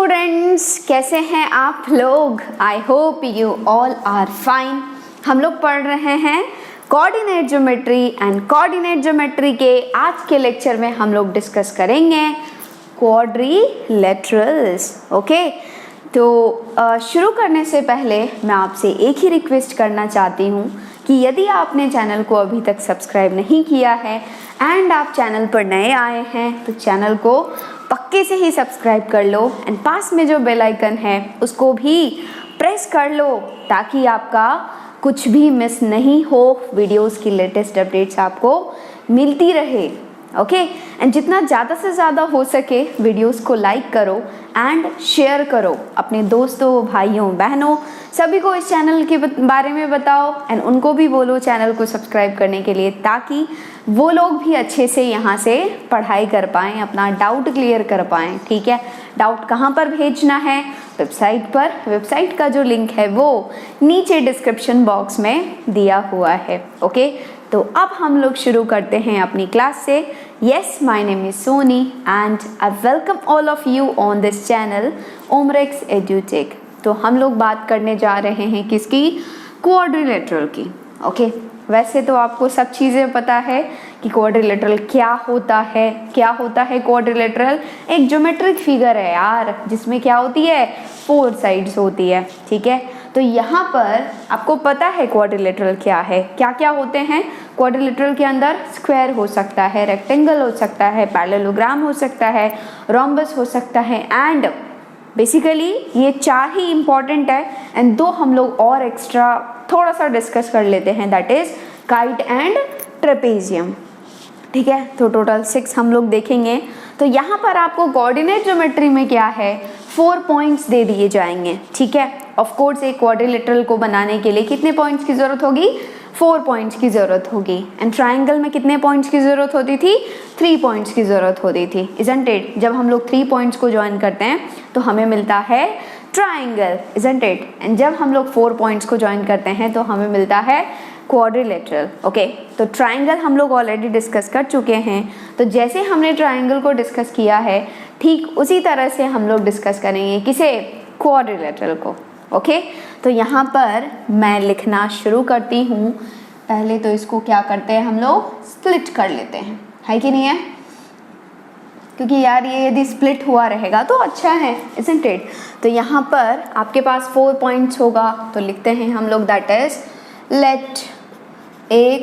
Students, कैसे हैं आप लोग? I hope you all are fine. हम लोग पढ़ रहे हैं coordinate geometry and coordinate geometry के आज के लेक्चर में हम लोग डिस्कस करेंगे क्वाड्रिलेटरल्स। ओके, तो शुरू करने से पहले मैं आपसे एक ही रिक्वेस्ट करना चाहती हूँ कि यदि आपने चैनल को अभी तक सब्सक्राइब नहीं किया है एंड आप चैनल पर नए आए हैं तो चैनल को पक्के से ही सब्सक्राइब कर लो एंड पास में जो बेल आइकन है उसको भी प्रेस कर लो ताकि आपका कुछ भी मिस नहीं हो, वीडियोस की लेटेस्ट अपडेट्स आपको मिलती रहे। ओके, एंड जितना ज़्यादा से ज़्यादा हो सके वीडियोस को लाइक करो एंड शेयर करो अपने दोस्तों, भाइयों, बहनों, सभी को इस चैनल के बारे में बताओ एंड उनको भी बोलो चैनल को सब्सक्राइब करने के लिए, ताकि वो लोग भी अच्छे से यहाँ से पढ़ाई कर पाएँ, अपना डाउट क्लियर कर पाएँ। ठीक है, डाउट कहाँ पर भेजना है? वेबसाइट पर। वेबसाइट का जो लिंक है वो नीचे डिस्क्रिप्शन बॉक्स में दिया हुआ है। ओके, तो अब हम लोग शुरू करते हैं अपनी क्लास से। Yes, my name is Soni and I welcome all of you on this channel Omrex EduTech। तो हम लोग बात करने जा रहे हैं किसकी? क्वाड्रिलेटरल की। ओके, वैसे तो आपको सब चीज़ें पता है कि क्वाड्रिलेटरल क्या होता है। क्या होता है क्वाड्रिलेटरल? एक ज्योमेट्रिक फिगर है यार, जिसमें क्या होती है? 4 साइड्स होती है। ठीक है, तो यहाँ पर आपको पता है क्वाड्रिलेटरल क्या है, क्या क्या होते हैं। क्वाड्रिलेटरल के अंदर स्क्वायर हो सकता है, रेक्टेंगल हो सकता है, पैरेललोग्राम हो सकता है, रोम्बस हो सकता है एंड बेसिकली ये 4 ही इम्पॉर्टेंट है एंड 2 हम लोग और एक्स्ट्रा थोड़ा सा डिस्कस कर लेते हैं, that is kite and trapezium. ठीक है, तो टोटल 6 हम लोग देखेंगे। तो यहाँ पर आपको कोऑर्डिनेट ज्योमेट्री में क्या है, 4 पॉइंट्स दे दिए जाएंगे। ठीक है, ऑफ कोर्स एक क्वाड्रिलेटरल को बनाने के लिए कितने पॉइंट्स की जरूरत होगी? 4 पॉइंट्स की जरूरत होगी। एंड ट्राइंगल में कितने पॉइंट्स की जरूरत होती थी? 3 पॉइंट्स की जरूरत होती थी, इजंट इट? जब हम लोग 3 पॉइंट्स को ज्वाइन करते हैं तो हमें मिलता है ट्राइंगल, इजंट इट? एंड जब हम लोग 4 पॉइंट्स को ज्वाइन करते हैं तो हमें मिलता है क्वाड्रिलेटरल। ओके, तो ट्राइंगल हम लोग ऑलरेडी डिस्कस कर चुके हैं। तो जैसे हमने ट्राइंगल को डिस्कस किया है ठीक उसी तरह से हम लोग डिस्कस करेंगे किसे? क्वाड्रिलेटरल को। ओके, तो यहाँ पर मैं लिखना शुरू करती हूँ। पहले तो इसको क्या करते हैं, हम लोग स्प्लिट कर लेते हैं, है कि नहीं है? क्योंकि यार ये यदि स्प्लिट हुआ रहेगा तो अच्छा है, इजंट इट? तो यहाँ पर आपके पास 4 पॉइंट्स होगा तो लिखते हैं हम लोग, that is let A,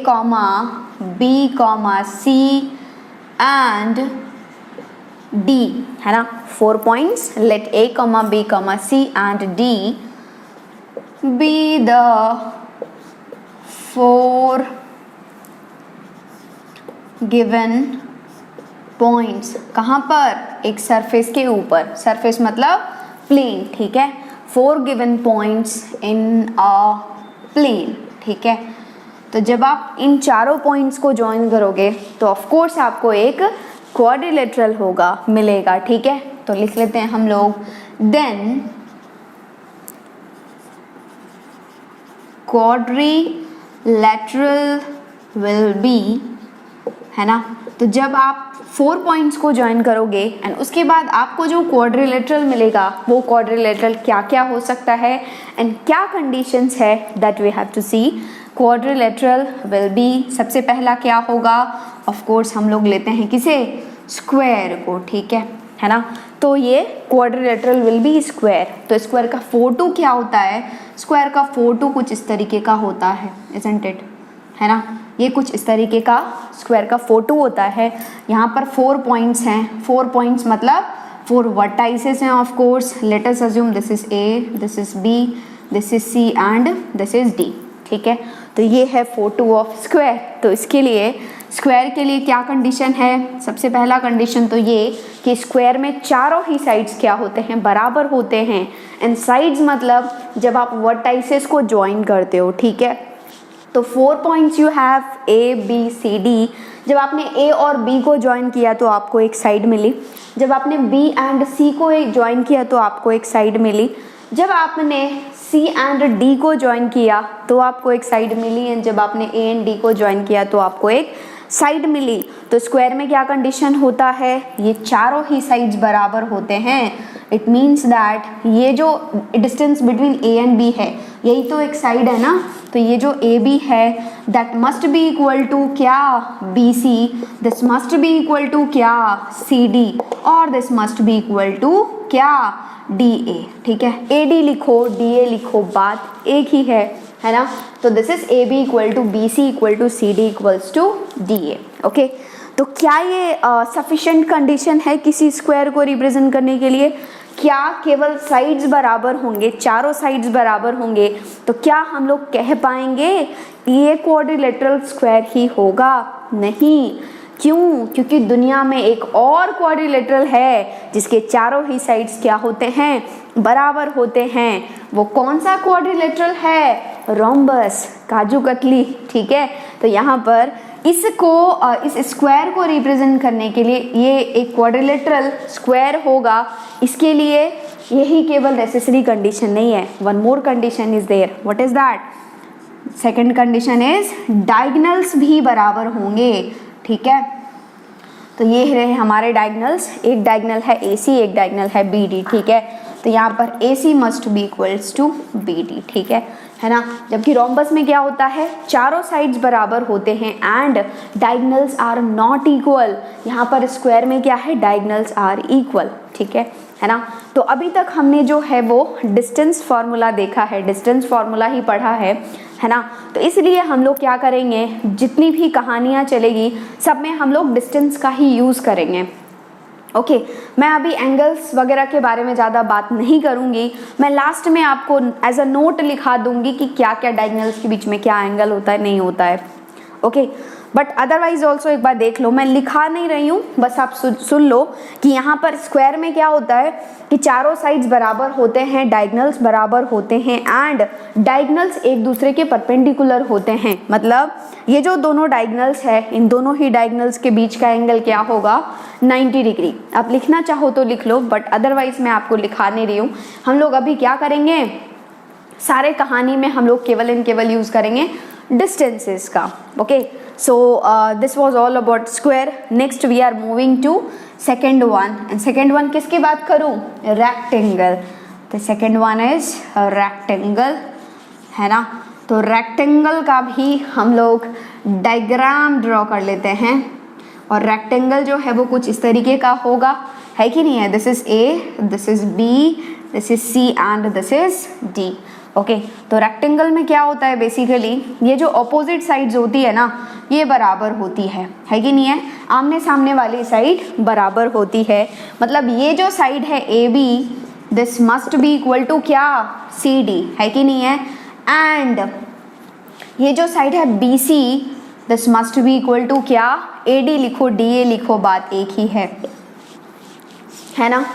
B, C and D, है ना? 4 points, let A, B, C and D be the 4 given points। कहाँ पर? एक सरफेस के ऊपर। सरफेस मतलब प्लेन। ठीक है, 4 given points in a plane। ठीक है, तो जब आप इन चारों पॉइंट्स को ज्वाइन करोगे तो ऑफ कोर्स आपको एक क्वाड्रिलेटरल होगा, मिलेगा। ठीक है, तो लिख लेते हैं हम लोग, देन quadrilateral will be, है ना? तो जब आप 4 पॉइंट्स को ज्वाइन करोगे एंड उसके बाद आपको जो क्वाड्रिलेटरल मिलेगा वो क्वाड्रिलेटरल क्या क्या हो सकता है एंड क्या कंडीशंस है, that we have to see. Quadrilateral will be, सबसे पहला क्या होगा? ऑफ कोर्स हम लोग लेते हैं किसे? स्क्वायर को। ठीक है ना? तो ये क्वाड्रिलेटरल विल बी स्क्वायर। तो स्क्वायर का फोटो क्या होता है? स्क्वायर का फोटो कुछ इस तरीके का होता है, इजंट इट? है ना? ये कुछ इस तरीके का स्क्वायर का फोटो होता है। यहाँ पर 4 पॉइंट्स हैं। 4 पॉइंट्स मतलब 4 वर्टाइसेस हैं। Of course late us assume this is A, this is B, this is C and this is D। ठीक है, तो ये है फोटो ऑफ स्क्वायर। तो इसके लिए स्क्वायर के लिए क्या कंडीशन है? सबसे पहला कंडीशन तो ये कि स्क्वायर में चारों ही साइड्स क्या होते हैं? बराबर होते हैं। एंड साइड्स मतलब जब आप वर्टाइसेस को ज्वाइन करते हो। ठीक है, तो 4 points you have A, B, C, D। जब आपने A और B को ज्वाइन किया तो आपको एक साइड मिली। जब आपने B एंड C को ज्वाइन किया तो आपको एक साइड मिली। जब आपने C एंड D को ज्वाइन किया तो आपको एक साइड मिली एंड जब आपने A एंड D को ज्वाइन किया तो आपको एक साइड मिली। तो स्क्वायर में क्या कंडीशन होता है? ये चारों ही साइड्स बराबर होते हैं, इट मीन्स दैट ये जो distance between A and B है, यही तो एक साइड है ना, तो ये जो ए बी है that must be equal to क्या, B C, this must be equal to क्या, सी डी, और this must be equal to क्या, डी ए। ठीक है, ए डी लिखो, डी ए लिखो, बात एक ही है ना। तो this is A B equal to B C equal to C D equals to D A. Okay, तो क्या ये सफिशिएंट कंडीशन है किसी स्क्वायर को रिप्रेजेंट करने के लिए? क्या केवल साइड्स बराबर होंगे, चारों साइड्स बराबर होंगे तो क्या हम लोग कह पाएंगे ये क्वाड्रिलेटरल स्क्वायर ही होगा? नहीं। क्यों? क्योंकि दुनिया में एक और क्वाड्रिलेटरल है जिसके चारों ही साइड्स क्या होते हैं, बराबर होते हैं। वो कौन सा क्वाड्रिलेटरल है? रोम्बस, काजू कतली। ठीक है, तो यहाँ पर इसको इस स्क्वायर को रिप्रेजेंट करने के लिए ये एक क्वाड्रिलेटरल स्क्वायर होगा, इसके लिए यही केवल नेसेसरी कंडीशन नहीं है, one more condition is there. What is that? Second condition is diagonals भी बराबर होंगे। ठीक है, तो ये रहे हमारे डायगोनल्स, एक डायगोनल है AC, एक डायगोनल है BD। ठीक है, तो यहाँ पर AC must be equals to BD। ठीक है ना। जबकि रोम्बस में क्या होता है, चारों साइड्स बराबर होते हैं and diagonals are not equal. यहाँ पर स्क्वायर में क्या है, डायगोनल्स आर इक्वल। ठीक है ना। तो अभी तक हमने जो है वो डिस्टेंस फार्मूला देखा है, डिस्टेंस फार्मूला ही पढ़ा है ना। तो इसलिए हम लोग क्या करेंगे, जितनी भी कहानियाँ चलेगी सब में हम लोग डिस्टेंस का ही यूज़ करेंगे। ओके, मैं अभी एंगल्स वगैरह के बारे में ज़्यादा बात नहीं करूँगी, मैं लास्ट में आपको एज अ नोट लिखा दूंगी कि क्या क्या डायगोनल्स के बीच में क्या एंगल होता है, नहीं होता है। ओके, बट अदरवाइज ऑल्सो एक बार देख लो, मैं लिखा नहीं रही हूँ, बस आप सुन लो कि यहाँ पर स्क्वायर में क्या होता है कि चारों साइड्स बराबर होते हैं, डायगोनल्स बराबर होते हैं एंड डायगोनल्स एक दूसरे के परपेंडिकुलर होते हैं। मतलब ये जो दोनों डायगोनल्स है, इन दोनों ही डायगोनल्स के बीच का एंगल क्या होगा, 90 डिग्री। आप लिखना चाहो तो लिख लो, बट अदरवाइज मैं आपको लिखा नहीं रही हूँ। हम लोग अभी क्या करेंगे, सारे कहानी में हम लोग केवल एंड केवल यूज़ करेंगे डिस्टेंसेस का। Okay, so this was all about square. Next we are moving to second one, and second one किसकी बात करूँ, rectangle. The second one is rectangle, है ना। तो rectangle का भी हम लोग डायग्राम ड्रॉ कर लेते हैं, और rectangle जो है वो कुछ इस तरीके का होगा, है कि नहीं है। This is A, this is B, this is C and this is D. Okay, तो रेक्टेंगल में क्या होता है, बेसिकली ये जो अपोजिट साइड्स होती है ना, ये बराबर होती है कि नहीं है, आमने सामने वाली साइड बराबर होती है। मतलब ये जो साइड है AB, this must be equal to क्या, CD, है कि नहीं है। एंड ये जो साइड है BC, this must be equal to क्या, AD लिखो, DA लिखो, बात एक ही है ना।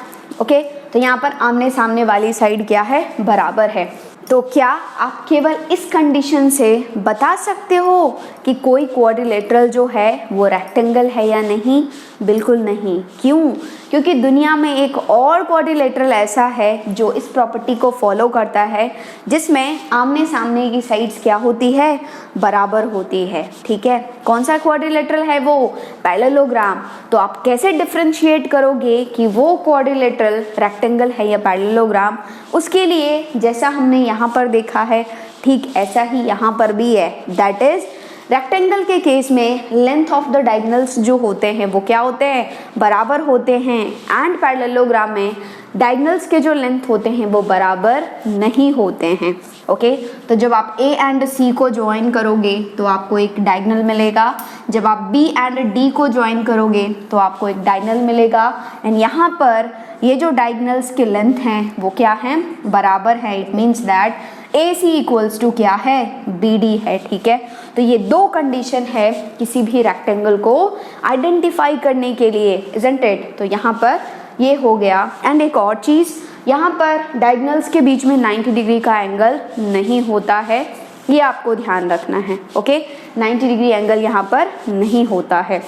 ओके, तो यहाँ पर आमने सामने वाली साइड क्या है, बराबर है। तो क्या आप केवल इस कंडीशन से बता सकते हो कि कोई क्वाड्रिलेटरल जो है वो रेक्टेंगल है या नहीं? बिल्कुल नहीं। क्यों? क्योंकि दुनिया में एक और क्वाड्रिलेटरल ऐसा है जो इस प्रॉपर्टी को फॉलो करता है, जिसमें आमने सामने की साइड्स क्या होती है, बराबर होती है। ठीक है, कौन सा क्वाड्रिलेटरल है वो, पैरेललोग्राम। तो आप कैसे डिफरेंशिएट करोगे कि वो क्वाड्रिलेटरल रेक्टेंगल है या पैरेललोग्राम? उसके लिए जैसा हमने यहाँ पर देखा है, ठीक ऐसा ही यहाँ पर भी है। दैट इज रेक्टेंगल के केस में लेंथ ऑफ द डायगोनल्स जो होते हैं वो क्या होते हैं, बराबर होते हैं। एंड पैरेललोग्राम में डायगोनल्स के जो लेंथ होते हैं वो बराबर नहीं होते हैं। ओके, तो जब आप A एंड C को ज्वाइन करोगे तो आपको एक डायगोनल मिलेगा, जब आप B एंड D को ज्वाइन करोगे तो आपको एक डायगोनल मिलेगा। एंड यहाँ पर ये जो डायगोनल्स के लेंथ हैं वो क्या हैं, बराबर है। It means that AC equals to क्या है, BD है। ठीक है, तो ये दो कंडीशन है किसी भी रेक्टेंगल को आइडेंटिफाई करने के लिए, इजंट इट। तो यहाँ पर ये हो गया। एंड एक और चीज़, यहाँ पर डायगोनल्स के बीच में 90 डिग्री का एंगल नहीं होता है, ये आपको ध्यान रखना है। ओके, 90 डिग्री एंगल यहाँ पर नहीं होता है।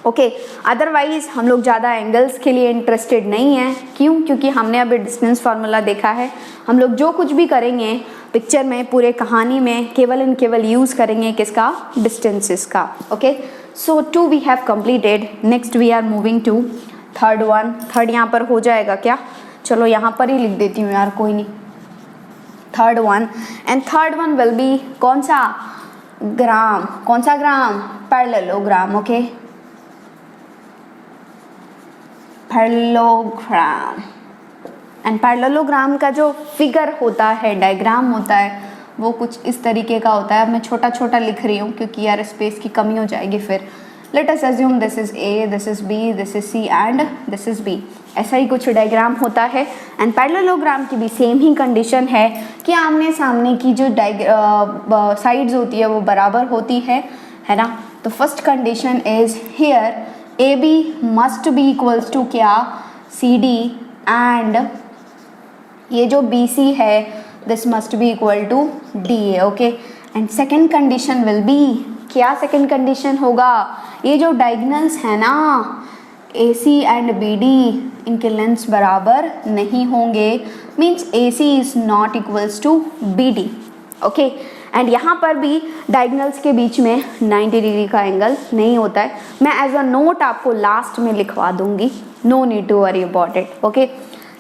ओके, अदरवाइज हम लोग ज़्यादा एंगल्स के लिए इंटरेस्टेड नहीं हैं। क्यों? क्योंकि हमने अभी डिस्टेंस फार्मूला देखा है। हम लोग जो कुछ भी करेंगे पिक्चर में, पूरे कहानी में, केवल एंड केवल यूज़ करेंगे किसका, डिस्टेंसेस का। Okay, so 2 we have completed. Next we are moving to third one. Third यहाँ पर हो जाएगा क्या, चलो यहाँ पर ही लिख देती हूँ यार, कोई नहीं। Third one, and third one will be कौन सा? ग्राम। कौन सा gram? Parallelogram. Okay, parallelogram. And parallelogram का जो फिगर होता है, डायग्राम होता है, वो कुछ इस तरीके का होता है। अब मैं छोटा छोटा लिख रही हूँ क्योंकि यार स्पेस की कमी हो जाएगी फिर। Let us assume this is A, this is B, this is C and this is B. ऐसा ही कुछ डायग्राम होता है। एंड पैरेललोग्राम की भी सेम ही कंडीशन है कि आमने सामने की जो साइड्स होती है वो बराबर होती है ना। तो first condition is here A B must be equals to क्या? सी डी, एंड ये जो बी सी है this must be equal to D A. Okay, and second condition will be क्या? सेकेंड कंडीशन होगा ये जो डायगोनल्स है ना A C and B D, इनके लेंथ्स बराबर नहीं होंगे, means A C is not equals to B D. Okay, and यहाँ पर भी डायगोनल्स के बीच में 90 डिग्री का एंगल नहीं होता है। मैं एज अ नोट आपको लास्ट में लिखवा दूंगी, no need to worry about it. Okay,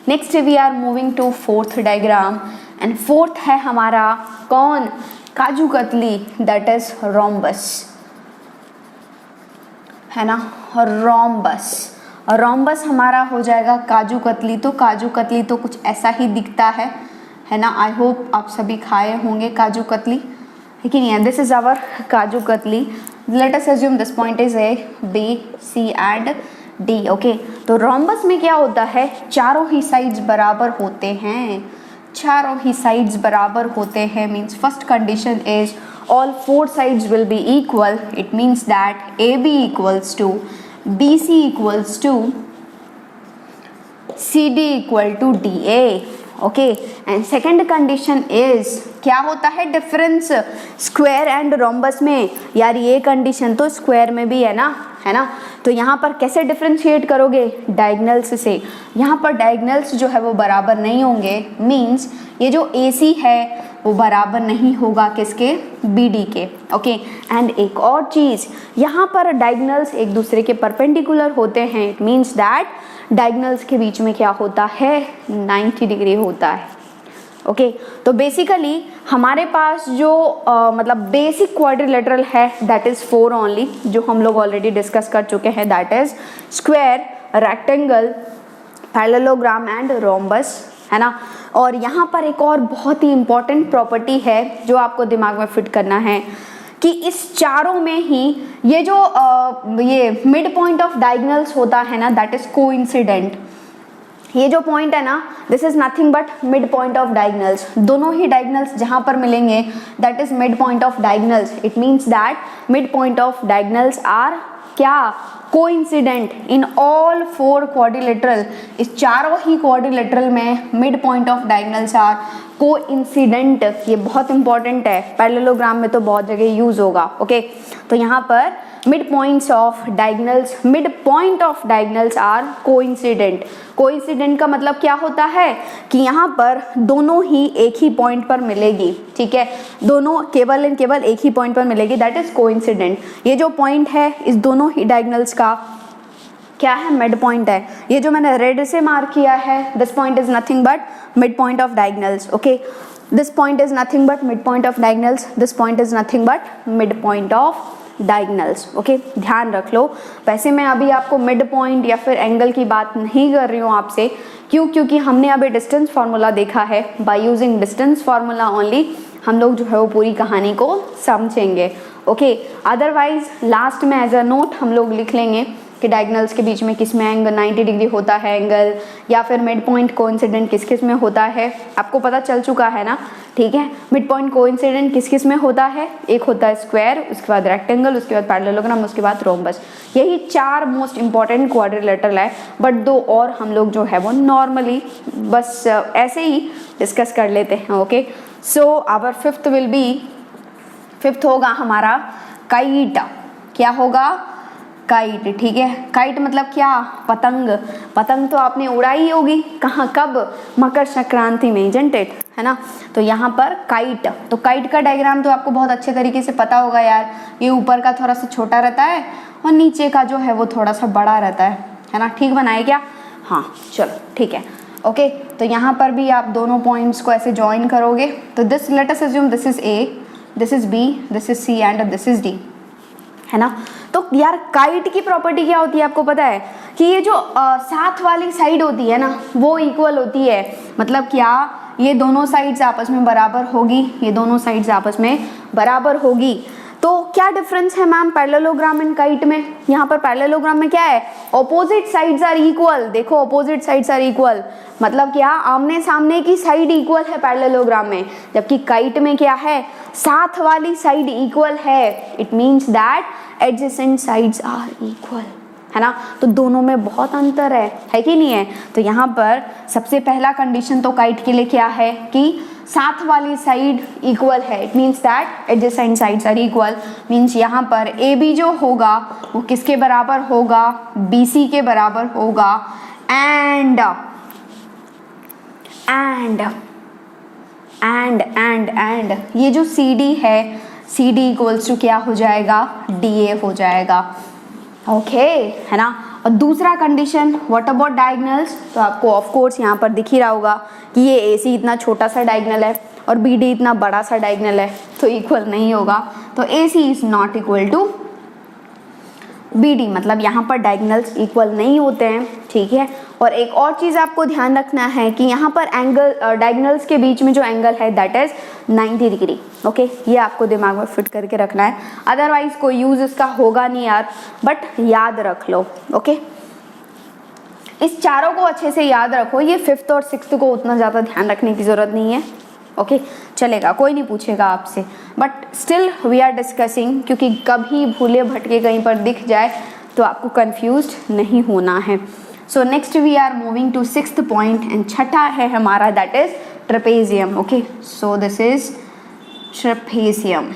next we are moving to fourth diagram, and fourth है हमारा कौन? Kaju katli, that is rhombus, है ना। रोम्बस, रोम्बस हमारा हो जाएगा काजू कतली। तो काजू कतली तो कुछ ऐसा ही दिखता है ना। आई होप आप सभी खाए होंगे काजू कतली, लेकिन ये this is our kaju katli. Let us assume this point is A, B, C and D. Okay, तो रोम्बस में क्या होता है? चारों ही साइड्स बराबर होते हैं, चारों ही साइड्स बराबर होते हैं। Means first condition is all four sides will be equal. It means that AB equals to BC equals to CD equal to DA. Okay, and second condition is क्या होता है डिफरेंस स्क्वायर एंड रोम्बस में? यार ये condition तो square में भी है ना। तो यहाँ पर कैसे डिफरेंशिएट करोगे? डायगोनल्स से। यहाँ पर डायगोनल्स जो है वो बराबर नहीं होंगे, मीन्स ये जो AC है वो बराबर नहीं होगा किसके? BD के। ओके, एंड एक और चीज़, यहाँ पर डायगोनल्स एक दूसरे के परपेंडिकुलर होते हैं। इट मीन्स दैट डायगोनल्स के बीच में क्या होता है? 90 डिग्री होता है। ओके, तो बेसिकली हमारे पास जो मतलब बेसिक क्वाड्रिलेटरल है दैट इज 4 ओनली, जो हम लोग ऑलरेडी डिस्कस कर चुके हैं। That is square, rectangle, parallelogram and rhombus, है ना। और यहाँ पर एक और बहुत ही इंपॉर्टेंट प्रॉपर्टी है जो आपको दिमाग में फिट करना है कि इस चारों में ही ये जो ये मिड पॉइंट ऑफ डायगोनल्स होता है ना, दैट इज कोइंसिडेंट। ये जो पॉइंट है ना, this is nothing but mid point of diagonals. दोनों ही डायगोनल्स जहाँ पर मिलेंगे that is mid point of diagonals. It means that mid point of diagonals are क्या? Coincident in all 4 quadrilateral. इस चारों ही क्वाड्रिलेटरल में mid point of diagonals are coincident. ये बहुत इंपॉर्टेंट है, पैरेललोग्राम में तो बहुत जगह यूज होगा। ओके, तो यहाँ पर mid points of diagonals, mid point of diagonals are coincident. Coincident का मतलब क्या होता है कि यहाँ पर दोनों ही एक ही पॉइंट पर मिलेगी, ठीक है, दोनों केवल एंड केवल एक ही पॉइंट पर मिलेगी, दैट इज कोइंसिडेंट। ये जो पॉइंट है इस दोनों ही डायगोनल्स का क्या है? मिड पॉइंट है। ये जो मैंने रेड से मार्क किया है, this point is nothing but mid point of diagonals. Okay, this point is nothing but mid point of diagonals, this point is nothing but mid point of diagonals. Okay, ध्यान रख लो। वैसे मैं अभी आपको mid point या फिर angle की बात नहीं कर रही हूँ आपसे, क्यों? क्योंकि हमने अभी डिस्टेंस फार्मूला देखा है। Bye using distance formula only हम लोग जो है वो पूरी कहानी को समझेंगे। ओके, अदरवाइज लास्ट में एज अ नोट हम लोग लिख लेंगे कि डायगोनल्स के बीच में किस में एंगल 90 डिग्री होता है एंगल, या फिर मिड पॉइंट कोइंसिडेंट किस किस में होता है। आपको पता चल चुका है ना, ठीक है। मिड पॉइंट कोइंसिडेंट किस किस में होता है? एक होता है स्क्वायर, उसके बाद रेक्टेंगल, उसके बाद पैरेललोग्राम, उसके बाद रोम्बस। यही 4 मोस्ट इंपॉर्टेंट क्वाड्रिलेटरल है, बट 2 और हम लोग जो है वो नॉर्मली बस ऐसे ही डिस्कस कर लेते हैं। ओके, सो आवर फिफ्थ होगा हमारा काइट। क्या होगा? काइट, ठीक है। काइट मतलब क्या? पतंग। पतंग तो आपने उड़ाई होगी, कहाँ, कब? मकर संक्रांति में, इजंट इट, है ना। तो यहाँ पर काइट, तो काइट का डायग्राम तो आपको बहुत अच्छे तरीके से पता होगा यार। ये ऊपर का थोड़ा सा छोटा रहता है और नीचे का जो है वो थोड़ा सा बड़ा रहता है ना। ठीक बनाए क्या? हाँ, चलो ठीक है। ओके तो यहाँ पर भी आप दोनों पॉइंट्स को ऐसे ज्वाइन करोगे तो this let us assume this is A, this is B, this is C and this is D, है ना। तो यार काइट की प्रॉपर्टी क्या होती है आपको पता है कि ये जो साथ वाली साइड होती है ना वो इक्वल होती है। मतलब क्या, ये दोनों साइड्स आपस में बराबर होगी, ये दोनों साइड्स आपस में बराबर होगी। तो क्या डिफरेंस है मैम पैरेललोग्राम एंड काइट में? यहाँ पर पैरेललोग्राम में क्या है, ऑपोजिट साइड्स आर इक्वल। देखो ऑपोजिट साइड्स आर इक्वल मतलब क्या, आमने सामने की साइड इक्वल है पैरेललोग्राम में, जबकि काइट में क्या है, साथ वाली साइड इक्वल है। It means that adjacent sides are equal, है ना। तो दोनों में बहुत अंतर है कि नहीं है। तो यहाँ पर सबसे पहला कंडीशन तो काइट के लिए क्या है कि साथ वाली साइड इक्वल है। It means that adjacent sides are equal. Means यहाँ पर ए बी जो होगा वो किसके बराबर होगा, बी सी के बराबर होगा। एंड ये जो सी डी है, सी डी इक्वल्स टू क्या हो जाएगा, डी ए हो जाएगा। ओके है ना। और दूसरा कंडीशन व्हाट अबाउट डायगोनल्स, तो आपको ऑफ कोर्स यहाँ पर दिख ही रहा होगा कि ये ए सी इतना छोटा सा डायगोनल है और बी डी इतना बड़ा सा डायगोनल है, तो इक्वल नहीं होगा। तो A C is not equal to B D, मतलब यहाँ पर डायगोनल्स इक्वल नहीं होते हैं, ठीक है। और एक और चीज़ आपको ध्यान रखना है कि यहाँ पर एंगल डायगोनल्स के बीच में जो एंगल है दैट इज 90 डिग्री। ओके ये आपको दिमाग में फिट करके रखना है, अदरवाइज कोई यूज़ इसका होगा नहीं यार, बट याद रख लो। ओके इस चारों को अच्छे से याद रखो, ये 5th और 6th को उतना ज़्यादा ध्यान रखने की ज़रूरत नहीं है। ओके चलेगा, कोई नहीं पूछेगा आपसे, but still we are discussing, क्योंकि कभी भूले भटके कहीं पर दिख जाए तो आपको कंफ्यूज्ड नहीं होना है। So next we are moving to 6th point and छठा है हमारा that is trapezium. Okay so this is trapezium,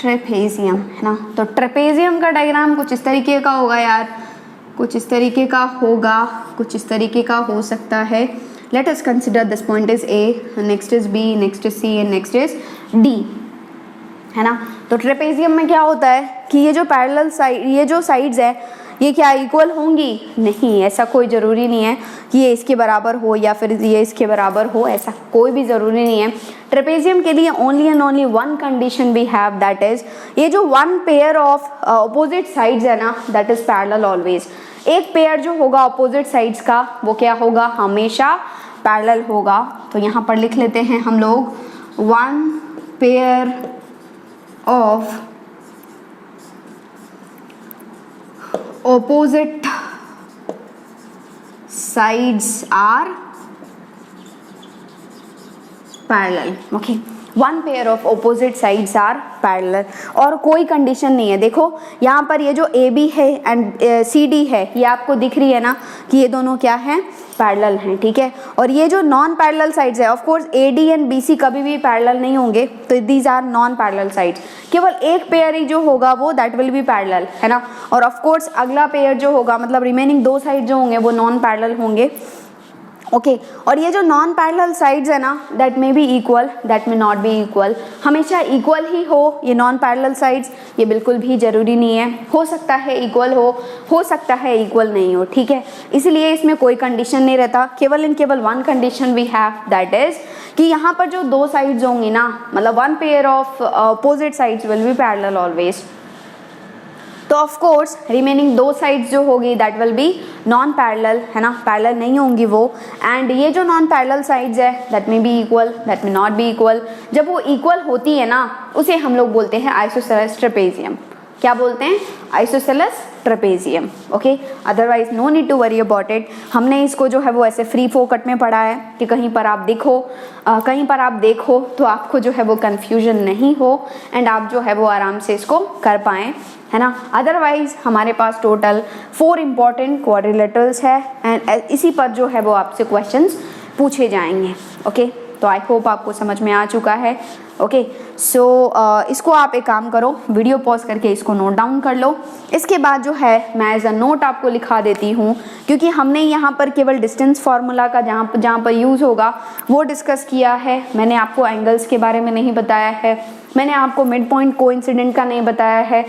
trapezium है ना। तो ट्रेपेजियम का डायग्राम कुछ इस तरीके का होगा यार, कुछ इस तरीके का होगा, कुछ इस तरीके का हो सकता है। Let us consider this point is A, next is B, next is C and next is D, है ना। तो ट्रेपेजियम में क्या होता है कि ये जो पैरेलल साइड, ये जो साइड्स है ये क्या इक्वल होंगी? नहीं, ऐसा कोई ज़रूरी नहीं है कि ये इसके बराबर हो या फिर ये इसके बराबर हो, ऐसा कोई भी ज़रूरी नहीं है। ट्रेपेजियम के लिए only and only one condition we have that is, ये जो one pair of opposite sides है ना दैट इज पैरेलल ऑलवेज। एक पेयर जो होगा अपोजिट साइड्स का वो क्या होगा, हमेशा पैरेलल होगा। तो यहाँ पर लिख लेते हैं हम लोग, one pair of opposite sides are parallel. Okay, one pair of opposite sides are parallel। और कोई कंडीशन नहीं है। देखो यहाँ पर ये जो ए बी है एंड सी डी है, ये आपको दिख रही है ना कि ये दोनों क्या हैं, पैरेलल हैं, ठीक है। और ये जो नॉन पैरेलल साइड्स है, of course A D and B C कभी भी पैरेलल नहीं होंगे, तो these are non parallel sides. केवल एक पेयर ही जो होगा वो दैट विल बी पैरेलल, है ना। और ऑफ कोर्स अगला पेयर जो होगा, मतलब रिमेनिंग दो साइड जो होंगे वो नॉन पैरेलल होंगे। ओके और ये जो नॉन पैरेलल साइड्स है ना that may be equal, that may not be equal. हमेशा इक्वल ही हो ये नॉन पैरेलल साइड्स, ये बिल्कुल भी ज़रूरी नहीं है। हो सकता है इक्वल हो सकता है इक्वल नहीं हो, ठीक है। इसलिए इसमें कोई कंडीशन नहीं रहता, केवल इन केवल one condition we have that is कि यहाँ पर जो दो साइड्स होंगी ना, मतलब one pair of opposite sides will be parallel always. तो ऑफ कोर्स रिमेनिंग दो साइड्स जो होगी that will be non parallel, है ना, पैरेलल नहीं होंगी वो। एंड ये जो नॉन पैरेलल साइड्स है that may be equal, that may not be equal. जब वो इक्वल होती है ना उसे हम लोग बोलते हैं आइसोसेलेस ट्रेपेजियम। क्या बोलते हैं? Isosceles trapezium. Okay otherwise no need to worry about it. हमने इसको जो है वो ऐसे फ्री फोकट में पढ़ा है कि कहीं पर आप देखो तो आपको जो है वो कंफ्यूजन नहीं हो एंड आप जो है वो आराम से इसको कर पाएँ, है ना। अदरवाइज हमारे पास टोटल 4 इंपॉर्टेंट क्वाड्रिलेटरल्स है एंड इसी पर जो है वो आपसे क्वेश्चंस पूछे जाएंगे। ओके तो आई होप आपको समझ में आ चुका है। ओके सो इसको आप एक काम करो, वीडियो पॉज करके इसको नोट डाउन कर लो। इसके बाद जो है मैं एज अ नोट आपको लिखा देती हूँ, क्योंकि हमने यहाँ पर केवल डिस्टेंस फार्मूला का जहाँ पर यूज़ होगा वो डिस्कस किया है। मैंने आपको एंगल्स के बारे में नहीं बताया है, मैंने आपको मिड पॉइंट कोइंसिडेंट का नहीं बताया है।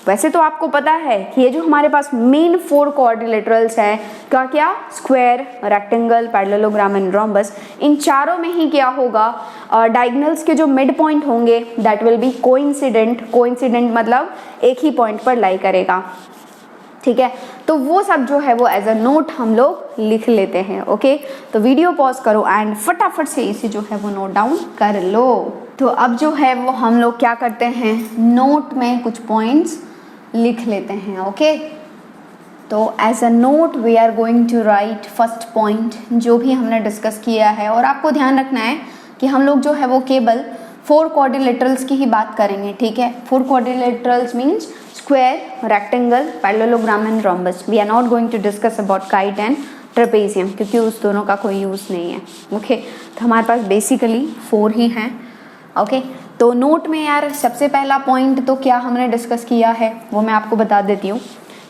वैसे तो आपको पता है कि ये जो हमारे पास मेन 4 क्वाड्रिलेटरल्स हैं, क्या square, rectangle, parallelogram and rhombus, इन चारों में ही क्या होगा, डायगोनल्स के जो मिड पॉइंट होंगे दैट विल बी कोइंसिडेंट मतलब एक ही पॉइंट पर लाई करेगा, ठीक है। तो वो सब जो है वो एज अ नोट हम लोग लिख लेते हैं, ओके। तो वीडियो पॉज करो एंड फटाफट से इसे जो है वो नोट डाउन कर लो। तो अब जो है वो हम लोग क्या करते हैं, नोट में कुछ पॉइंट्स लिख लेते हैं, ओके। तो as a note we are going to write first point जो भी हमने डिस्कस किया है, और आपको ध्यान रखना है कि हम लोग जो है वो केवल 4 क्वाड्रिलेटरल्स की ही बात करेंगे, ठीक है। 4 quadrilaterals means square, rectangle, parallelogram and rhombus. We are not going to discuss about kite and trapezium क्योंकि उस दोनों का कोई यूज़ नहीं है, ओके। तो हमारे पास बेसिकली 4 ही हैं, ओके। तो नोट में यार सबसे पहला पॉइंट तो क्या हमने डिस्कस किया है वो मैं आपको बता देती हूँ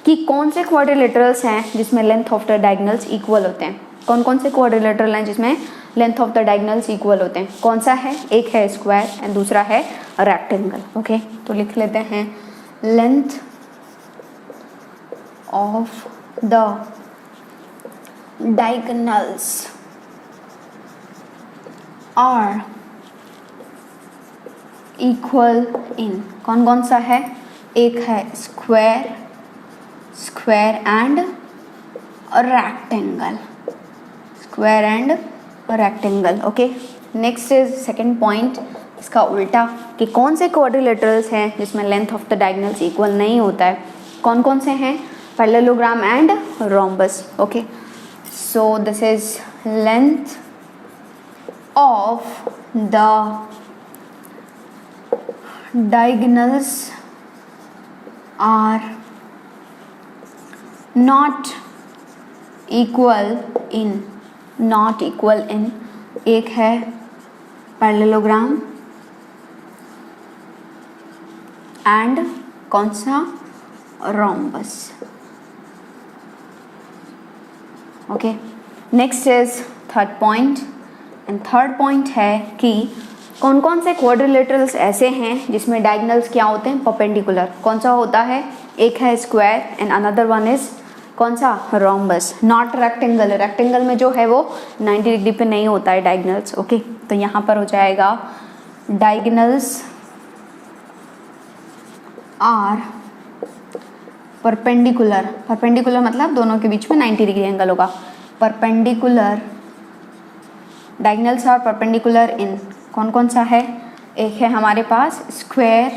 कि कौन से क्वाड्रिलेटरल्स हैं जिसमें length of the diagonals equal होते हैं। कौन से क्वाड्रिलेटरल हैं जिसमें length of the diagonals equal होते हैं? कौन सा है? एक है स्क्वायर एंड दूसरा है रेक्टेंगल, ओके। तो लिख लेते हैं length of the diagonals are equal in, कौन सा है? एक है square and rectangle, square and rectangle, okay. Next is second point, इसका उल्टा कि कौन से क्वाड्रिलेटरल्स हैं जिसमें length of the diagonals equal नहीं होता है? कौन से हैं? Parallelogram and rhombus, okay. So this is length of the diagonals are not equal in, एक है पैरेललोग्राम एंड कौन सा? Rhombus, okay. Next is third point, and third point है कि कौन से क्वाड्रिलेटरल्स ऐसे हैं जिसमें डायगोनल्स क्या होते हैं? परपेंडिकुलर। कौन सा होता है? एक है square and another one is कौन सा? Rhombus, not rectangle. रेक्टेंगल में जो है वो 90 डिग्री पे नहीं होता है डायगोनल्स, ओके। तो यहाँ पर हो जाएगा डायगोनल्स आर परपेंडिकुलर मतलब दोनों के बीच में 90 डिग्री एंगल होगा। Perpendicular, diagonals are perpendicular in, कौन सा है? एक है हमारे पास square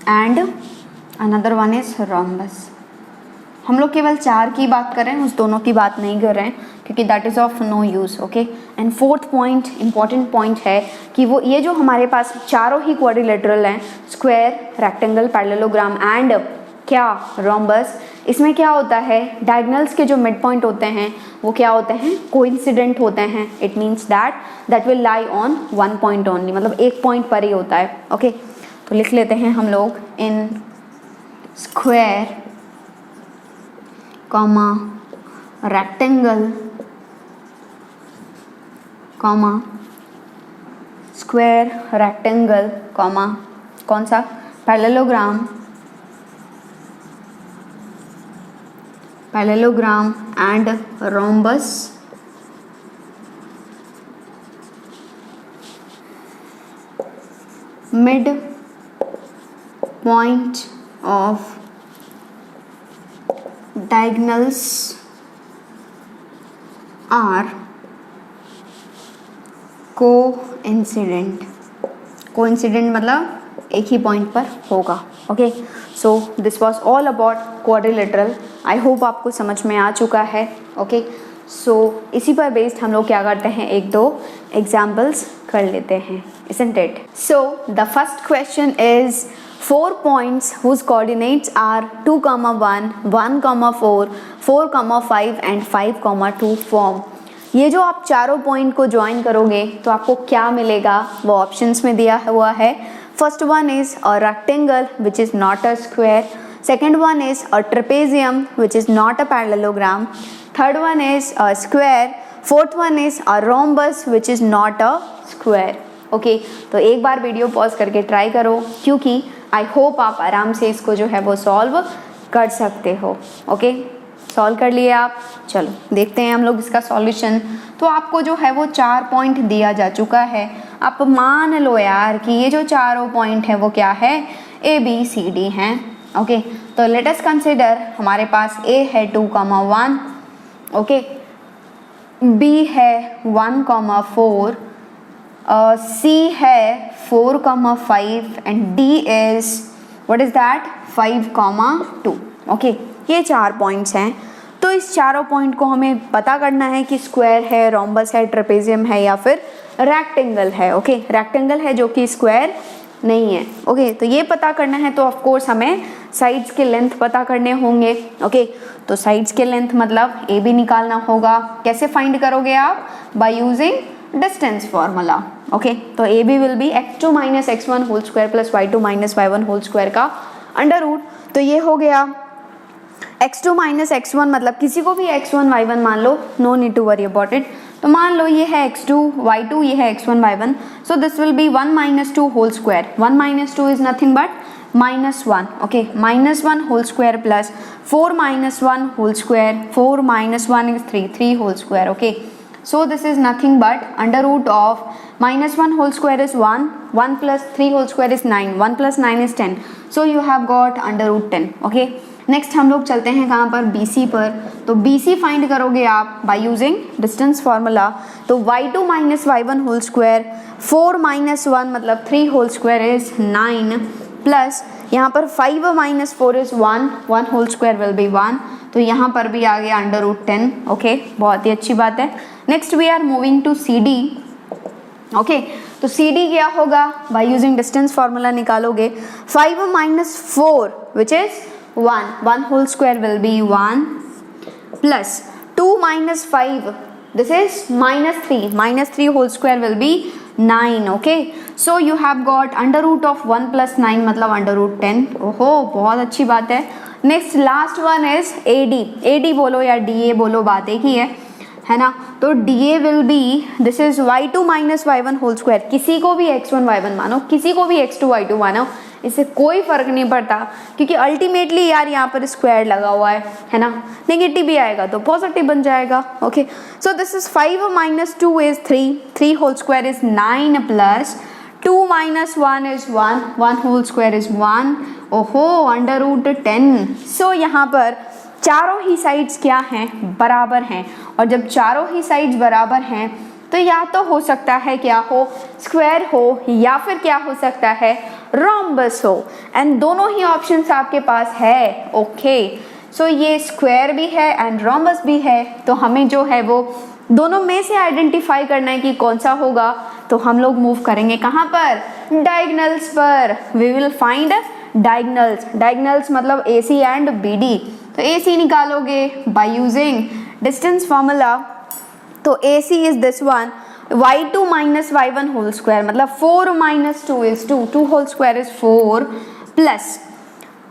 and another one is rhombus. हम लोग केवल 4 की बात कर रहे हैं, उस दोनों की बात नहीं कर रहे हैं क्योंकि that is of no use, okay. And fourth point, important point है कि वो ये जो हमारे पास चारों ही क्वाड्रिलेटरल हैं, स्क्वायर, रेक्टेंगल, पैरेललोग्राम एंड क्या? रोम्बस, इसमें क्या होता है? डायगोनल्स के जो मिड पॉइंट होते हैं वो क्या होते हैं? कोइंसिडेंट होते हैं। It means that will lie on one point only, मतलब एक पॉइंट पर ही होता है, ओके। तो लिख लेते हैं हम लोग इन square comma rectangle comma square rectangle comma कौन सा? Parallelogram and rhombus mid point of diagonals are coincident मतलब एक ही पॉइंट पर होगा, okay. So this was all about quadrilateral. I hope आपको समझ में आ चुका है, ओके। सो इसी पर बेस्ड हम लोग क्या करते हैं, 1-2 एग्जाम्पल्स कर लेते हैं, isn't it? So the first question is 4 points whose coordinates are 2,1, 1,4, 4,5 and 5,2 form. ये जो आप चारों पॉइंट को ज्वाइन करोगे तो आपको क्या मिलेगा वो ऑप्शंस में दिया हुआ है। First one is a rectangle which is not a square, second one is a trapezium which is not a parallelogram, third one is a square, fourth one is a rhombus which is not a square, okay तो एक बार video pause करके try करो, क्योंकि I hope आप आराम से इसको जो है वो सॉल्व कर सकते हो। ओके सॉल्व कर लिए आप, चलो देखते हैं हम लोग इसका सॉल्यूशन। तो आपको जो है वो 4 पॉइंट दिया जा चुका है। आप मान लो यार कि ये जो चारों पॉइंट है वो क्या है, ABCD हैं। ओके तो लेट अस कंसिडर, हमारे पास A है 2,1, ओके B है 1,4, C है 4,5 and D is what is that 5,2। Okay ये 4 पॉइंट्स हैं। तो इस चारों पॉइंट को हमें पता करना है कि स्क्वायर है, रोम्बस है, ट्रेपेजियम है या फिर रेक्टेंगल है। ओके रेक्टेंगल है जो कि स्क्वायर नहीं है। ओके तो ये पता करना है, तो ऑफ कोर्स हमें साइड्स के लेंथ पता करने होंगे। ओके तो साइड्स के लेंथ मतलब AB निकालना होगा। कैसे फाइंड करोगे आप, by using distance formula. Okay तो AB will be x2 minus x1 whole square plus y2 minus y1 whole square का अंडर रूट। तो ये हो गया x2 माइनस x1, मतलब किसी को भी x1 y1 मान लो, no need to worry about it. तो मान लो ये है x2 y2, ये है x1 y1, so this will be 1 minus 2 whole square. 1 minus 2 is nothing but -1। Okay -1 whole square plus 4 minus 1 whole square, 4 minus 1 is 3 whole square. Okay so this is nothing but under root of -1 whole square is 1, 1 plus 3 whole square is 9, 1 plus 9 is 10, so you have got under root 10। okay next हम लोग चलते हैं कहाँ पर, BC पर। तो BC find करोगे आप बाय यूजिंग डिस्टेंस फार्मूला। तो y2 minus y1 whole square, 4 minus 1 मतलब 3 होल स्क्वायर इज 9, प्लस यहाँ पर 5 minus 4 is 1 whole square will be 1। तो यहाँ पर भी आ गया अंडर रूट 10। ओके बहुत ही अच्छी बात है। Next we are moving to CD। Okay तो CD क्या होगा, बाय यूजिंग डिस्टेंस फार्मूला निकालोगे। 5 minus 4 which is 1 whole square will be 1, plus 2 minus 5 this is -3 whole square will be 9। Okay so you have got under root of 1 plus 9 मतलब under root 10। ओहो बहुत अच्छी बात है। Next last one is AD बोलो या DA बोलो, बात एक ही है ना। तो DA will be this is y2 minus y1 whole square. किसी को भी x1 y1 मानो, किसी को भी x2 y2 मानो, इससे कोई फर्क नहीं पड़ता, क्योंकि अल्टीमेटली यार यहाँ पर स्क्वायर लगा हुआ है ना। नेगेटिव भी आएगा तो पॉजिटिव बन जाएगा। Okay so this is 5 minus 2 is 3 whole square is 9, plus 2 minus 1 is 1 whole square is 1। ओहो अंडर रूट 10। सो यहाँ पर चारों ही साइड्स क्या हैं, बराबर हैं। और जब चारों ही साइड्स बराबर हैं तो या तो हो सकता है क्या हो, स्क्वायर हो, या फिर क्या हो सकता है, रोम्बस हो। एंड दोनों ही ऑप्शंस आपके पास है। ओके सो ये स्क्वायर भी है एंड रोम्बस भी है। तो हमें जो है वो दोनों में से आइडेंटिफाई करना है कि कौन सा होगा। तो हम लोग मूव करेंगे कहाँ पर, डायगनल्स पर। वी विल फाइंड डायगनल्स मतलब AC एंड BD। तो AC निकालोगे बाय यूजिंग डिस्टेंस फॉर्मूला। तो AC is this one, y2 minus y1 whole square मतलब 4 minus 2 is 2 whole square is 4, plus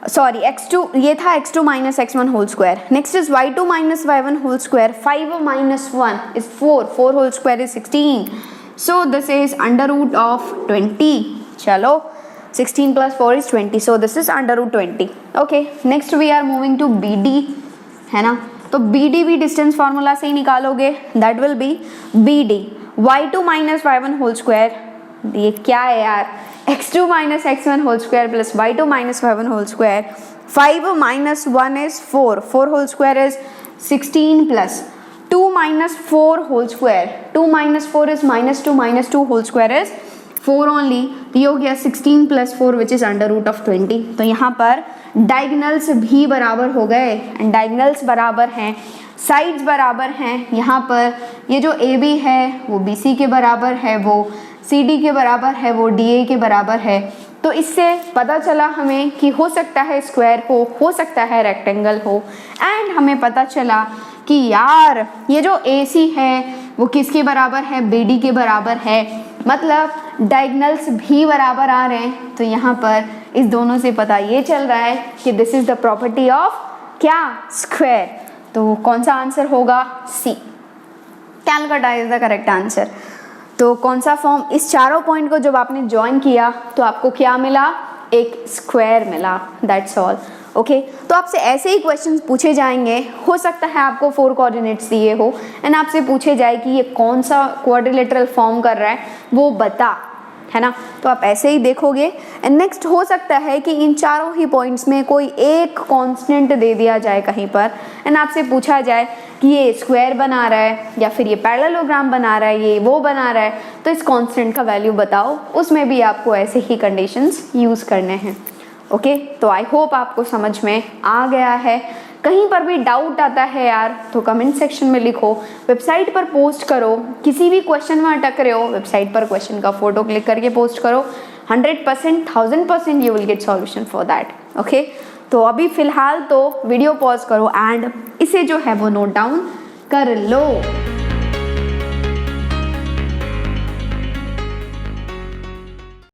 sorry x2 ये था x2 minus x1 whole square. Next is y2 minus y1 whole square, 5 minus 1 is 4 whole square is 16, so this is under root of 20। चलो 16 plus 4 is 20, so this is under root 20। okay next we are moving to BD है ना। तो BD भी distance formula से ही निकालोगे। That will be BD y2 minus y1 whole square, ये क्या है यार, x2 minus x1 whole square plus y2 minus y1 whole square. 5 minus 1 is 4 whole square is 16, plus 2 minus 4 whole square, 2 minus 4 is -2 whole square is 4 only. तो ये हो गया 16 प्लस 4 which is under root of 20। तो यहाँ पर diagonals भी बराबर हो गए एंड डायगनल्स बराबर हैं, साइड्स बराबर हैं। यहाँ पर ये जो AB है वो BC के बराबर है, वो CD के बराबर है, वो DA के बराबर है। तो इससे पता चला हमें कि हो सकता है स्क्वायर हो सकता है रेक्टेंगल हो। एंड हमें पता चला कि यार ये जो AC है वो किसके बराबर है, BD के बराबर है, मतलब डायगनल्स भी बराबर आ रहे हैं। तो यहाँ पर इस दोनों से पता ये चल रहा है कि this is the property of क्या, स्क्वायर। तो कौन सा आंसर होगा, C, Calcutta is the correct answer. तो कौन सा फॉर्म, इस चारों पॉइंट को जब आपने ज्वाइन किया तो आपको क्या मिला, एक स्क्वायर मिला, दैट्स ऑल। ओके, तो आपसे ऐसे ही क्वेश्चंस पूछे जाएंगे, हो सकता है आपको 4 कोऑर्डिनेट्स दिए हो एंड आपसे पूछे जाए कि ये कौन सा क्वाड्रिलेटरल फॉर्म कर रहा है वो बता, है ना। तो आप ऐसे ही देखोगे एंड नेक्स्ट हो सकता है कि इन चारों ही पॉइंट्स में कोई एक कांस्टेंट दे दिया जाए कहीं पर एंड आपसे पूछा जाए कि ये स्क्वायर बना रहा है या फिर ये पैरेललोग्राम बना रहा है, ये वो बना रहा है, तो इस कांस्टेंट का वैल्यू बताओ। उसमें भी आपको ऐसे ही कंडीशंस यूज़ करने हैं। ओके, तो आई होप आपको समझ में आ गया है। कहीं पर भी डाउट आता है यार तो कमेंट सेक्शन में लिखो, वेबसाइट पर पोस्ट करो, किसी भी क्वेश्चन में अटक रहे हो वेबसाइट पर क्वेश्चन का फोटो क्लिक करके पोस्ट करो, 100% 1000% you will get solution for that. Okay, तो अभी फिलहाल तो वीडियो पॉज करो एंड इसे जो है वो नोट डाउन कर लो।